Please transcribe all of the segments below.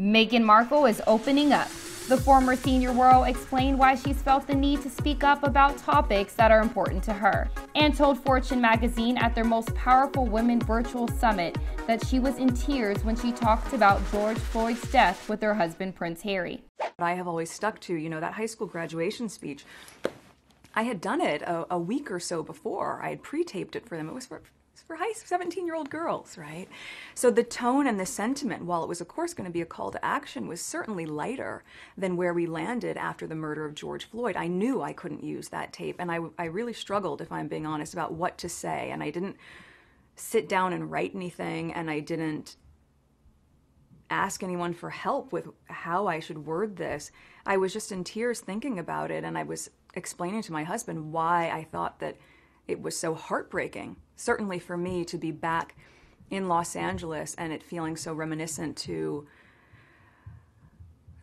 Meghan Markle is opening up. The former senior royal explained why she's felt the need to speak up about topics that are important to her, and told Fortune magazine at their Most Powerful Women virtual summit that she was in tears when she talked about George Floyd's death with her husband, Prince Harry. I have always stuck to, that high school graduation speech. I had done it a week or so before. I had pre-taped it for them. It was for 17-year-old girls, right? So the tone and the sentiment, while it was of course going to be a call to action, was certainly lighter than where we landed after the murder of George Floyd. I knew I couldn't use that tape, and I really struggled, if I'm being honest, about what to say. And I didn't sit down and write anything, and I didn't ask anyone for help with how I should word this. I was just in tears thinking about it, and I was explaining to my husband why I thought that it was so heartbreaking, certainly for me, to be back in Los Angeles and it feeling so reminiscent to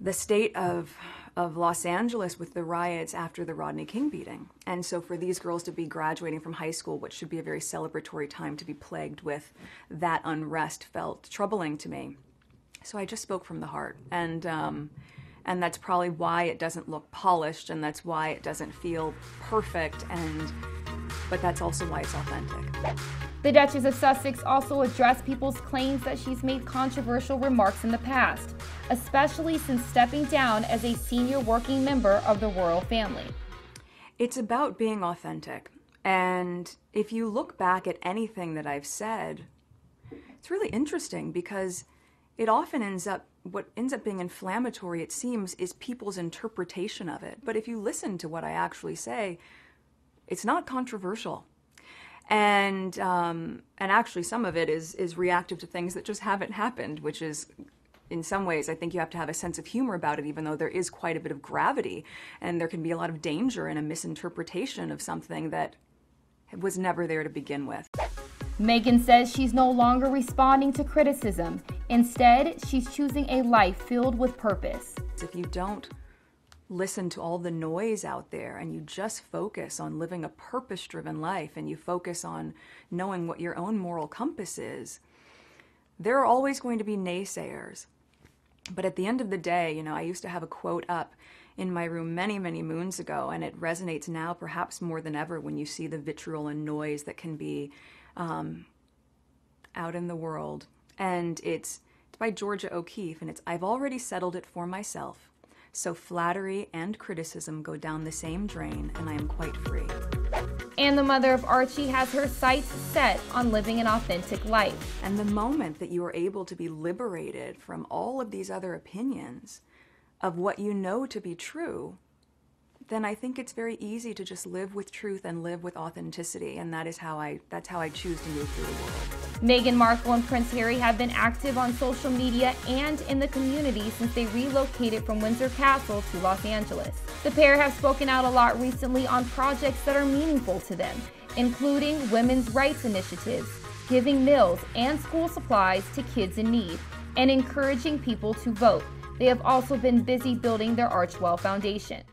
the state of Los Angeles with the riots after the Rodney King beating. And so for these girls to be graduating from high school, which should be a very celebratory time, to be plagued with that unrest felt troubling to me. So I just spoke from the heart. And that's probably why it doesn't look polished, and that's why it doesn't feel perfect, but that's also why it's authentic. The Duchess of Sussex also addressed people's claims that she's made controversial remarks in the past, especially since stepping down as a senior working member of the royal family. It's about being authentic. And if you look back at anything that I've said, it's really interesting because it often what ends up being inflammatory, it seems, is people's interpretation of it. But if you listen to what I actually say, it's not controversial. And actually some of it is reactive to things that just haven't happened, which is, in some ways, I think you have to have a sense of humor about it, even though there is quite a bit of gravity, and there can be a lot of danger in a misinterpretation of something that was never there to begin with. Meghan says she's no longer responding to criticism. Instead, she's choosing a life filled with purpose. If you don't listen to all the noise out there and you just focus on living a purpose-driven life and you focus on knowing what your own moral compass is, there are always going to be naysayers. But at the end of the day, I used to have a quote up in my room many, many moons ago, and it resonates now perhaps more than ever when you see the vitriol and noise that can be out in the world. And it's by Georgia O'Keeffe, and it's, "I've already settled it for myself. So flattery and criticism go down the same drain, and I am quite free." And the mother of Archie has her sights set on living an authentic life. And the moment that you are able to be liberated from all of these other opinions of what you know to be true, then I think it's very easy to just live with truth and live with authenticity, and that's how I choose to move through the world. Meghan Markle and Prince Harry have been active on social media and in the community since they relocated from Windsor Castle to Los Angeles. The pair have spoken out a lot recently on projects that are meaningful to them, including women's rights initiatives, giving meals and school supplies to kids in need, and encouraging people to vote. They have also been busy building their Archewell Foundation.